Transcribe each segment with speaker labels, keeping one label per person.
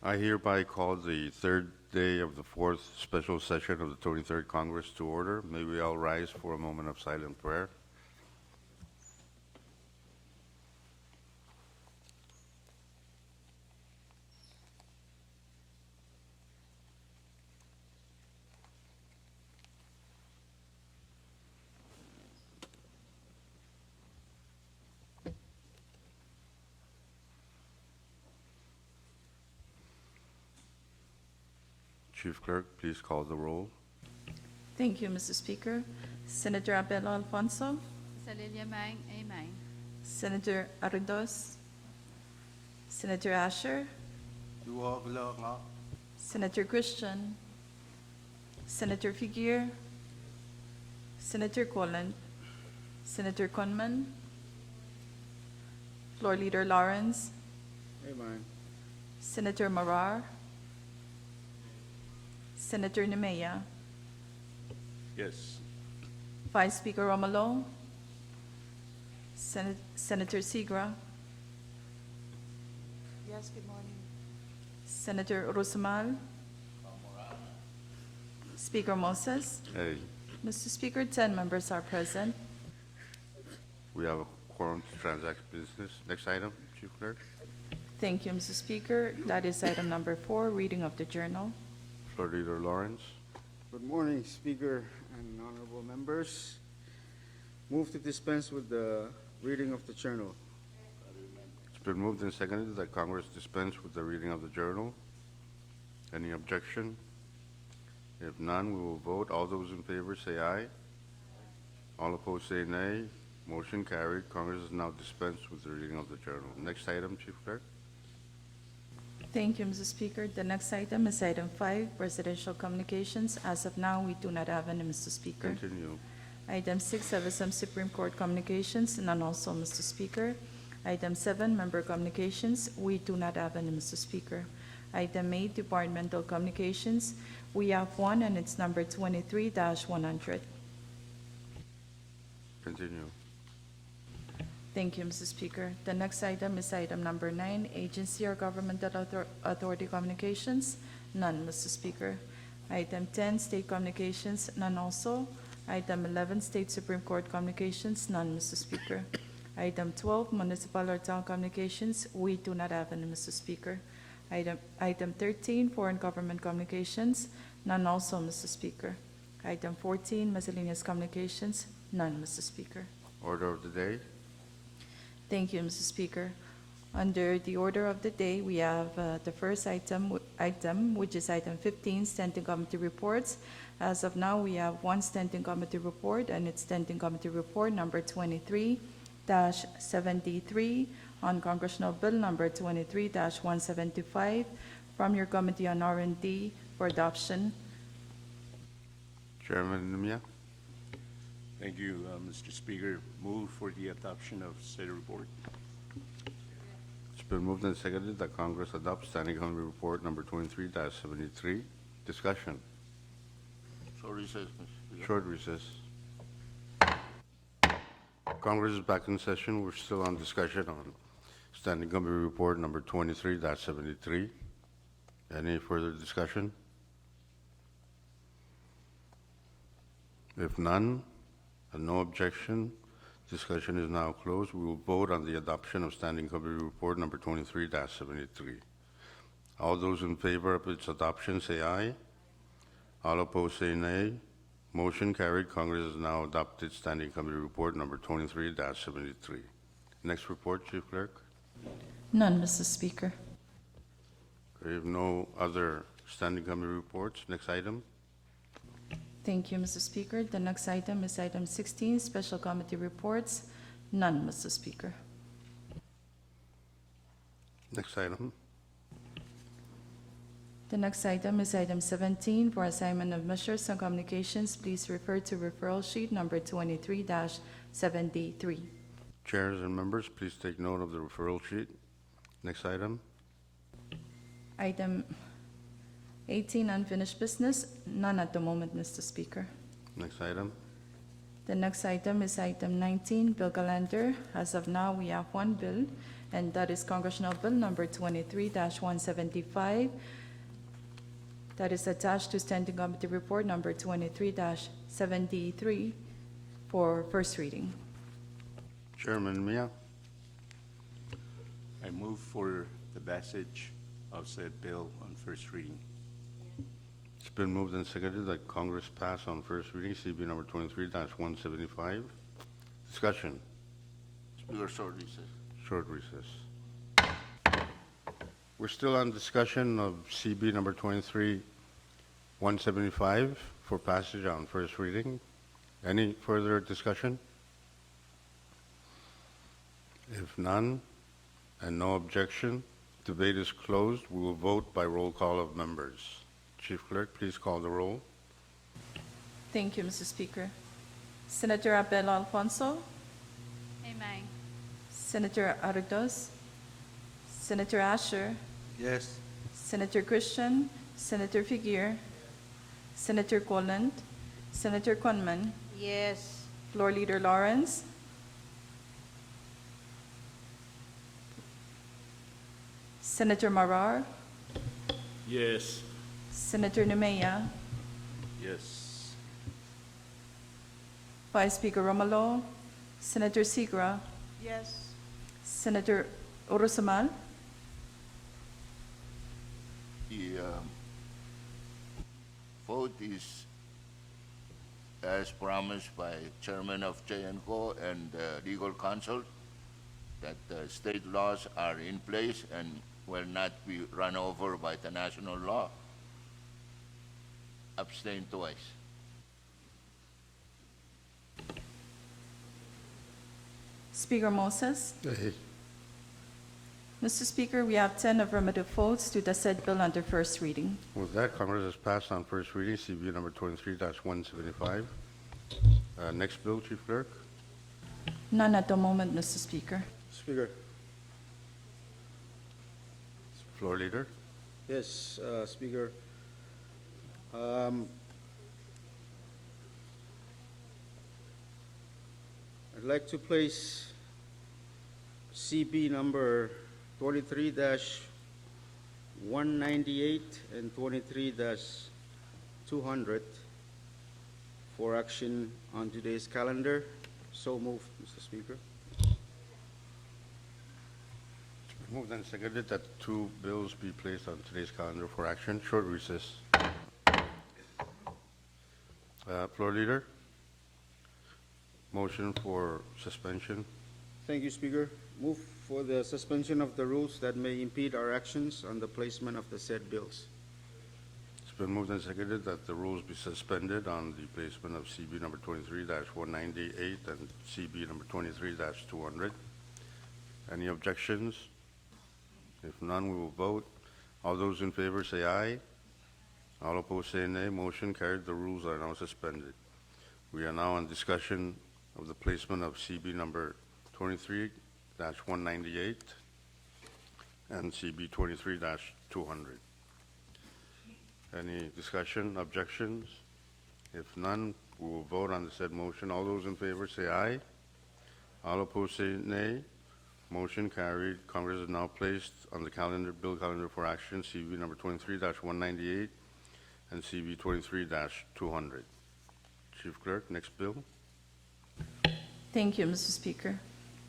Speaker 1: I hereby call the third day of the fourth special session of the 23rd Congress to order. May we all rise for a moment of silent prayer. Chief Clerk, please call the roll.
Speaker 2: Thank you, Mr. Speaker. Senator Abel Alfonso,
Speaker 3: Salilya Mang, amen.
Speaker 2: Senator Aridos, Senator Asher, Senator Christian, Senator Figuer, Senator Colland, Senator Conman, Floor Leader Lawrence,
Speaker 4: Amen.
Speaker 2: Senator Marar, Senator Nemea,
Speaker 4: Yes.
Speaker 2: Vice Speaker Romolo, Senator Segra,
Speaker 3: Yes, good morning.
Speaker 2: Senator Rosamal, Speaker Moses.
Speaker 1: Hey,
Speaker 2: Mr. Speaker, 10 members are present.
Speaker 1: we have a quorum to transact business. Next item, Chief Clerk.
Speaker 2: Thank you, Mr. Speaker. That is item number 4, reading of the journal.
Speaker 1: Floor Leader Lawrence.
Speaker 4: Good morning, Speaker and honorable members. Move to dispense with the reading of the journal.
Speaker 1: It's been moved and seconded that Congress dispense with the reading of the journal. Any objection? If none, we will vote. All those in favor say aye. All opposed say nay. Motion carried. Congress is now dispensed with the reading of the journal. Next item, Chief Clerk.
Speaker 2: Thank you, Mr. Speaker. The next item is item 5, presidential communications. As of now, we do not have any, Mr. Speaker.
Speaker 1: Continue.
Speaker 2: Item 6, FSM Supreme Court communications, none also, Mr. Speaker. Item 7, member communications, we do not have any, Mr. Speaker. Item 8, departmental communications, we have one, and it's number 23-100.
Speaker 1: Continue.
Speaker 2: Thank you, Mr. Speaker. The next item is item number 9, agency or governmental authority communications, none, Mr. Speaker. Item 10, state communications, none also. Item 11, State Supreme Court communications, none, Mr. Speaker. Item 12, municipal or town communications, we do not have any, Mr. Speaker. Item 13, foreign government communications, none also, Mr. Speaker. Item 14, miscellaneous communications, none, Mr. Speaker.
Speaker 1: Order of the day.
Speaker 2: Thank you, Mr. Speaker. Under the order of the day, we have the first item, which is item 15, standing committee reports. As of now, we have one standing committee report, and it's standing committee report number 23-73 on Congressional Bill number 23-175 from your Committee on R&D for adoption.
Speaker 1: Chairman Nemia.
Speaker 5: Thank you, Mr. Speaker. Move for the adoption of said report.
Speaker 1: It's been moved and seconded that Congress adopt Standing Committee Report number 23-73. Discussion.
Speaker 4: Short recess,
Speaker 1: Short recess. Congress is back in session. We're still on discussion on Standing Committee Report number 23-73. Any further discussion? If none, and no objection, discussion is now closed. We will vote on the adoption of Standing Committee Report number 23-73. All those in favor of its adoption say aye. All opposed say nay. Motion carried. Congress has now adopted Standing Committee Report number 23-73. Next report, Chief Clerk.
Speaker 2: None, Mr. Speaker.
Speaker 1: We have no other Standing Committee reports. Next item.
Speaker 2: Thank you, Mr. Speaker. The next item is item 16, special committee reports. None, Mr. Speaker.
Speaker 1: Next item.
Speaker 2: The next item is item 17 for assignment of measures and communications. Please refer to referral sheet number 23-73.
Speaker 1: Chairs and members, please take note of the referral sheet. Next item.
Speaker 2: Item 18, unfinished business. None at the moment, Mr. Speaker.
Speaker 1: Next item.
Speaker 2: The next item is item 19, bill calendar. As of now, we have one bill, and that is Congressional Bill Number 23-175. That is attached to Standing Committee Report Number 23-73 for first reading.
Speaker 1: Chairman Mia,
Speaker 5: I move for the passage of said bill on first reading.
Speaker 1: it's been moved and seconded that Congress pass on first reading CB number 23-175. Discussion.
Speaker 6: Speaker, short recess.
Speaker 1: Short recess. We're still on discussion of CB number 23-175 for passage on first reading. Any further discussion? If none, and no objection, debate is closed. We will vote by roll call of members. Chief Clerk, please call the roll.
Speaker 2: Thank you, Mr. Speaker. Senator Abel Alfonso,
Speaker 3: Amen.
Speaker 2: Senator Aragdos, Senator Asher,
Speaker 6: Yes.
Speaker 2: Senator Christian, Senator Figuer, Senator Colland, Senator Conman,
Speaker 3: Yes.
Speaker 2: Floor Leader Lawrence, Senator Marar,
Speaker 5: Yes.
Speaker 2: Senator Nemea,
Speaker 5: Yes.
Speaker 2: Vice Speaker Romalo, Senator Sigra,
Speaker 3: Yes.
Speaker 2: Senator Orosamal,
Speaker 6: The vote is as promised by Chairman of JNCO and legal counsel that state laws are in place and will not be run over by the national law. Abstain twice.
Speaker 2: Speaker Moses.
Speaker 1: Aye.
Speaker 2: Mr. Speaker, we have 10 affirmative votes to the said bill under first reading.
Speaker 1: With that, Congress has passed on first reading CB number 23-175. Next bill, Chief Clerk.
Speaker 2: None at the moment, Mr. Speaker.
Speaker 4: Speaker.
Speaker 1: Floor Leader.
Speaker 4: Yes, Speaker. I'd like to place CB number 23-198 and 23-200 for action on today's calendar. So moved, Mr. Speaker.
Speaker 1: Moved and seconded that two bills be placed on today's calendar for action. Short recess. Floor Leader. Motion for suspension.
Speaker 4: Thank you, Speaker. Move for the suspension of the rules that may impede our actions on the placement of the said bills.
Speaker 1: It's been moved and seconded that the rules be suspended on the placement of CB number 23-198 and CB number 23-200. Any objections? If none, we will vote. All those in favor say aye. All opposed say nay. Motion carried. The rules are now suspended. We are now on discussion of the placement of CB number 23-198 and CB 23-200. Any discussion, objections? If none, we will vote on the said motion. All those in favor say aye. All opposed say nay. Motion carried. Congress is now placed on the bill calendar for action, CB number 23-198 and CB 23-200. Chief Clerk, next bill.
Speaker 2: Thank you, Mr. Speaker.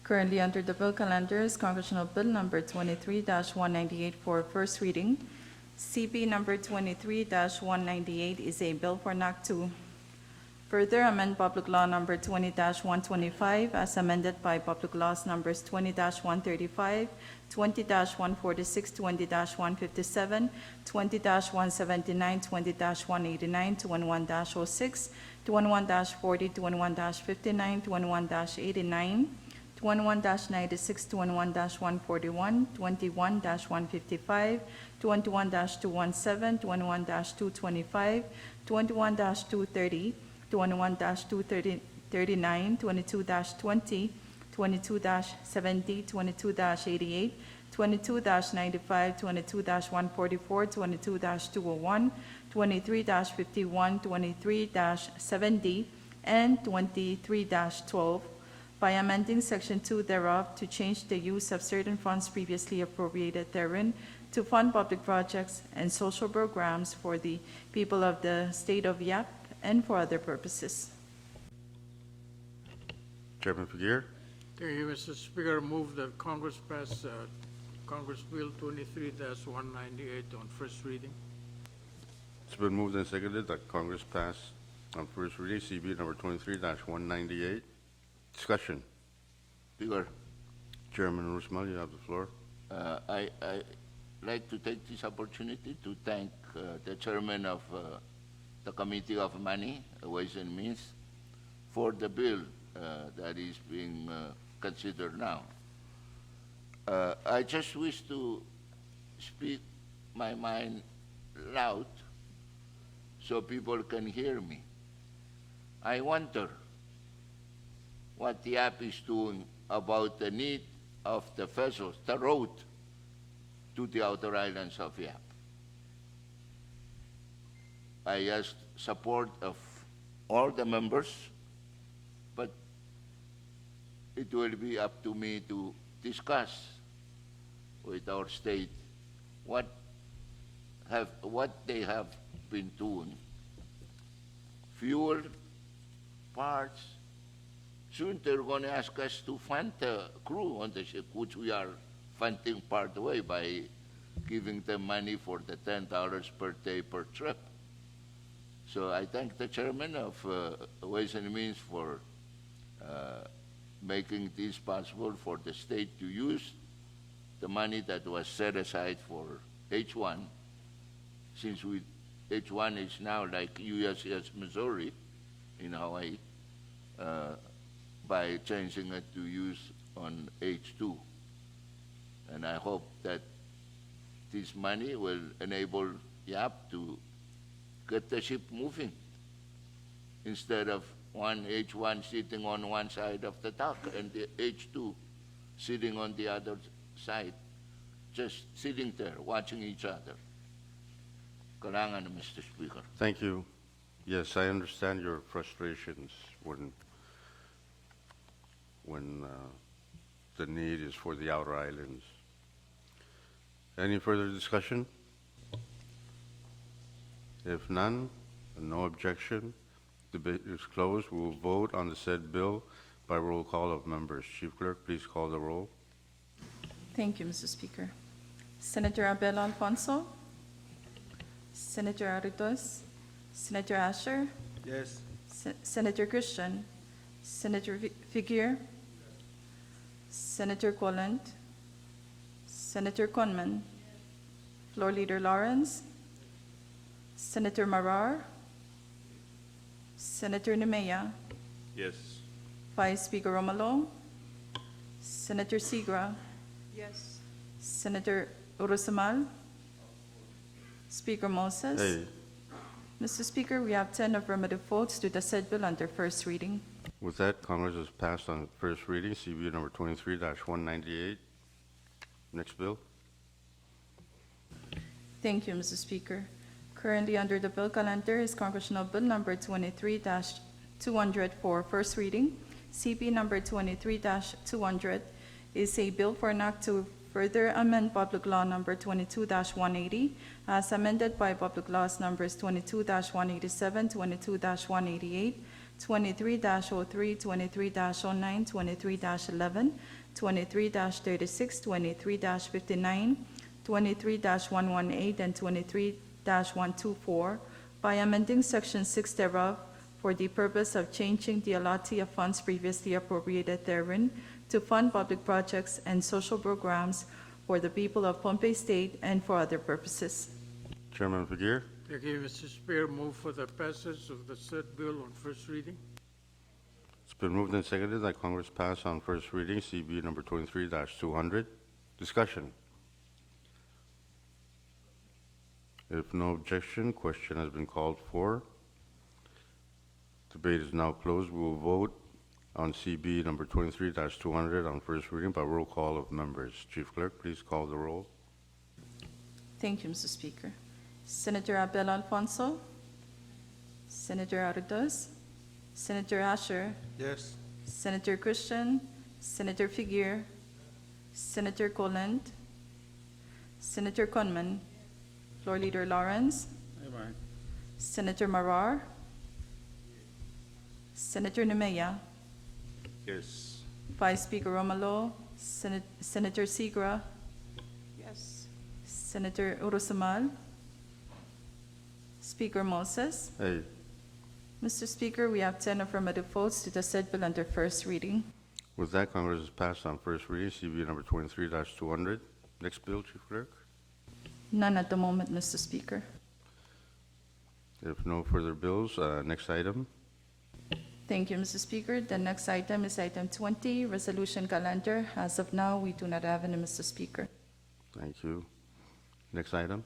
Speaker 2: Currently under the bill calendar is Congressional Bill Number 23-198 for first reading. CB Number 23-198 is a bill for NAC 2. Further amend Public Law Number 20-125 as amended by Public Laws Numbers 20-135, 20-146, 20-157, 20-179, 20-189, 21-06, 21-40, 21-59, 21-89, 21-96, 21-141, 21-155, 21-217, 21-225, 21-230, 21-239, 22-20, 22-70, 22-88, 22-95, 22-144, 22-201, 23-51, 23-70, and 23-12, by amending Section 2 thereof to change the use of certain funds previously appropriated therein to fund public projects and social programs for the people of the state of Yap and for other purposes.
Speaker 1: Chairman Figueroa.
Speaker 7: Thank you, Mr. Speaker. Move that Congress pass Congress Bill 23-198 on first reading.
Speaker 1: It's been moved and seconded that Congress pass on first reading CB number 23-198. Discussion.
Speaker 6: Speaker,
Speaker 1: Chairman Rusmal, you have the floor.
Speaker 6: I like to take this opportunity to thank the chairman of the Committee of Money, Ways and Means, for the bill that is being considered now. I just wish to speak my mind loud so people can hear me. I wonder what the app is doing about the need of the vessels, the road to the outer islands of Yap. I ask support of all the members, but it will be up to me to discuss with our state what they have been doing. Fuel, parts. Soon they're going to ask us to fund the crew on the ship, which we are funding part way by giving them money for the $10 per day per trip. So I thank the chairman of Ways and Means for making this possible for the state to use the money that was set aside for H1, since H1 is now like USS Missouri in Hawaii, by changing it to use on H2. And I hope that this money will enable YAP to get the ship moving instead of one H1 sitting on one side of the dock and the H2 sitting on the other side, just sitting there watching each other. Kailangan, Mr. Speaker.
Speaker 1: Thank you. Yes, I understand your frustrations when the need is for the outer islands. Any further discussion? If none, and no objection, debate is closed. We will vote on the said bill by roll call of members. Chief Clerk, please call the roll.
Speaker 2: Thank you, Mr. Speaker. Senator Abel Alfonso, Senator Aritos, Senator Asher,
Speaker 4: Yes.
Speaker 2: Senator Christian, Senator Figueroa, Senator Colland, Senator Conman, Floor Leader Lawrence, Senator Marar, Senator Nemea,
Speaker 5: Yes.
Speaker 2: Vice Speaker Romalo, Senator Segra,
Speaker 3: Yes.
Speaker 2: Senator Urusamal, Speaker Moses.
Speaker 1: Hey,
Speaker 2: Mr. Speaker, we have 10 affirmative votes to the said bill under first reading.
Speaker 1: with that, Congress has passed on first reading, CB number 23-198. Next bill.
Speaker 2: Thank you, Mr. Speaker. Currently under the bill calendar is Congressional Bill number 23-200 for first reading. CB number 23-200 is a bill for an act to further amend Public Law number 22-180 as amended by Public Laws numbers 22-187, 22-188, 23-03, 23-09, 23-11, 23-36, 23-59, 23-118, and 23-124 by amending Section 6 thereof for the purpose of changing the allotee of funds previously appropriated therein to fund public projects and social programs for the people of Pohnpei State and for other purposes.
Speaker 1: Chairman Figueroa.
Speaker 7: Thank you, Mr. Speaker. Move for the passage of the said bill on first reading.
Speaker 1: It's been moved and seconded that Congress pass on first reading, CB number 23-200. Discussion. If no objection, question has been called for. Debate is now closed. We will vote on CB number 23-200 on first reading by roll call of members. Chief Clerk, please call the roll.
Speaker 2: Thank you, Mr. Speaker. Senator Abel Alfonso, Senator Aritos, Senator Asher,
Speaker 4: Yes.
Speaker 2: Senator Christian, Senator Figuer, Senator Coland, Senator Conman, Floor Leader Lawrence,
Speaker 4: Aye.
Speaker 2: Senator Marar, Senator Nemea,
Speaker 5: Yes.
Speaker 2: Vice Speaker Romalo, Senator Segra,
Speaker 3: Yes.
Speaker 2: Senator Urusamal, Speaker Moses.
Speaker 1: Aye.
Speaker 2: Mr. Speaker, we have 10 affirmative votes to the said bill under first reading.
Speaker 1: With that, Congress has passed on first reading, CB number 23-200. Next bill, Chief Clerk.
Speaker 2: None at the moment, Mr. Speaker.
Speaker 1: If no further bills, next item.
Speaker 2: Thank you, Mr. Speaker. The next item is item 20, resolution calendar. As of now, we do not have any, Mr. Speaker.
Speaker 1: Thank you. Next item.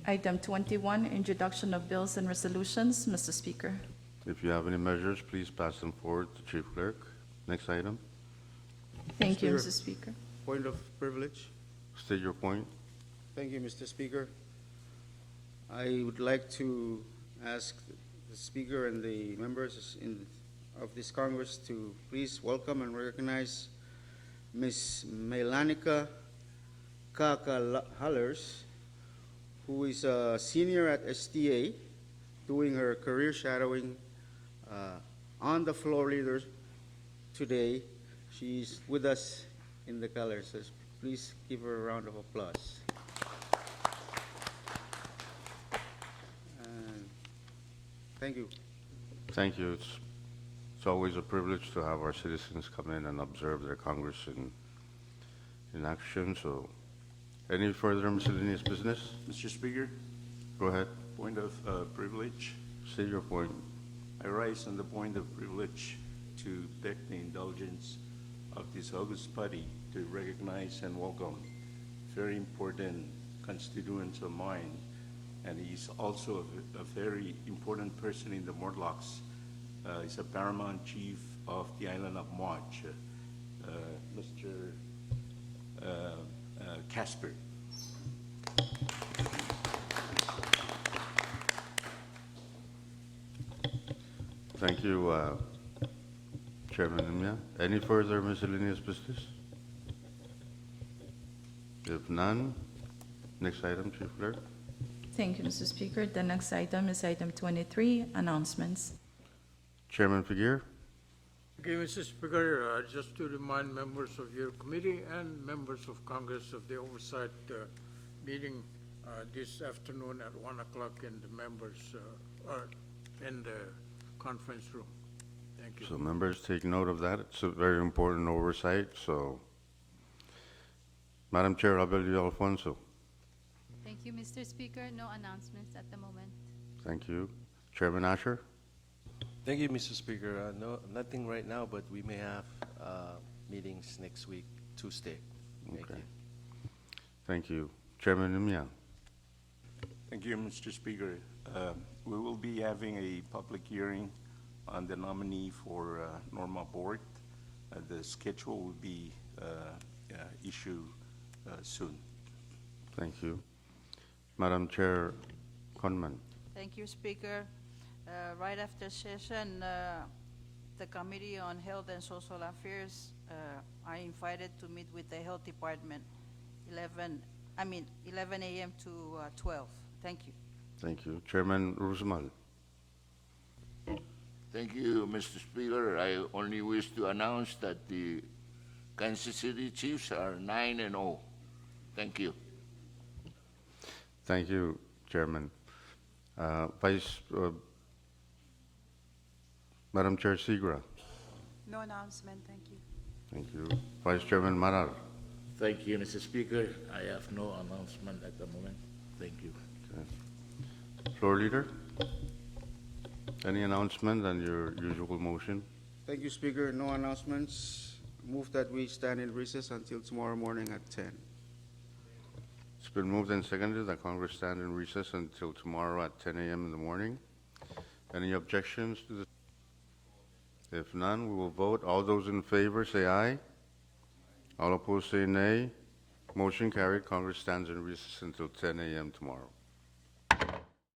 Speaker 2: Item 21, introduction of bills and resolutions, Mr. Speaker.
Speaker 1: If you have any measures, please pass them forward to Chief Clerk. Next item.
Speaker 2: Thank you,
Speaker 4: Speaker.
Speaker 2: Mr. Speaker.
Speaker 4: Point of privilege.
Speaker 1: State your point.
Speaker 4: Thank you, Mr. Speaker. I would like to ask the Speaker and the members of this Congress to please welcome and recognize Ms. Melanica Kaka-Hallers, who is a senior at STA, doing her career shadowing on the floor leader today. She's with us in the colors. So please give her a round of applause. And thank you.
Speaker 1: Thank you. It's always a privilege to have our citizens come in and observe their Congress in action. So, any further miscellaneous business?
Speaker 5: Mr. Speaker,
Speaker 1: Go ahead.
Speaker 5: point of privilege.
Speaker 1: State your point.
Speaker 5: I rise on the point of privilege to beg the indulgence of this august body to recognize and welcome very important constituents of mine, and he's also a very important person in the Morlocks. He's a paramount chief of the island of March, Mr. Casper.
Speaker 1: Thank you, Chairman Imya. Any further miscellaneous business? If none, next item, Chief Clerk.
Speaker 2: Thank you, Mr. Speaker. The next item is item 23, announcements.
Speaker 1: Chairman Figuer.
Speaker 7: Okay, Mr. Speaker, just to remind members of your committee and members of Congress of the oversight meeting this afternoon at 1 o'clock in the members, in the conference room. Thank you.
Speaker 1: So members take note of that. It's a very important oversight, so. Madam Chair Abel Alfonso.
Speaker 3: Thank you, Mr. Speaker. No announcements at the moment.
Speaker 1: Thank you. Chairman Asher.
Speaker 8: Thank you, Mr. Speaker. No, nothing right now, but we may have meetings next week, Tuesday. Thank
Speaker 1: Okay.
Speaker 8: you.
Speaker 1: Thank you. Chairman Imya.
Speaker 5: Thank you, Mr. Speaker. We will be having a public hearing on the nominee for Norma Board. The schedule will be issued soon.
Speaker 1: Thank you. Madam Chair Conman.
Speaker 9: Thank you, Speaker. Right after session, the Committee on Health and Social Affairs are invited to meet with the Health Department, 11 a.m. to 12. Thank you.
Speaker 1: Thank you. Chairman Rusmal.
Speaker 6: Thank you, Mr. Speaker. I only wish to announce that the Kansas City Chiefs are 9-0. Thank you.
Speaker 1: Thank you, Chairman. Madam Chair Segra.
Speaker 9: No announcement, thank you.
Speaker 1: Thank you. Vice Chairman Marar.
Speaker 10: Thank you, Mr. Speaker. I have no announcement at the moment. Thank you.
Speaker 1: Floor Leader. Any announcement on your usual motion?
Speaker 4: Thank you, Speaker. No announcements. Move that we stand in recess until tomorrow morning at 10.
Speaker 1: It's been moved and seconded that Congress stand in recess until tomorrow at 10 a.m. in the morning. Any objections to this? If none, we will vote. All those in favor say aye. All opposed say nay. Motion carried. Congress stands in recess until 10 a.m. tomorrow.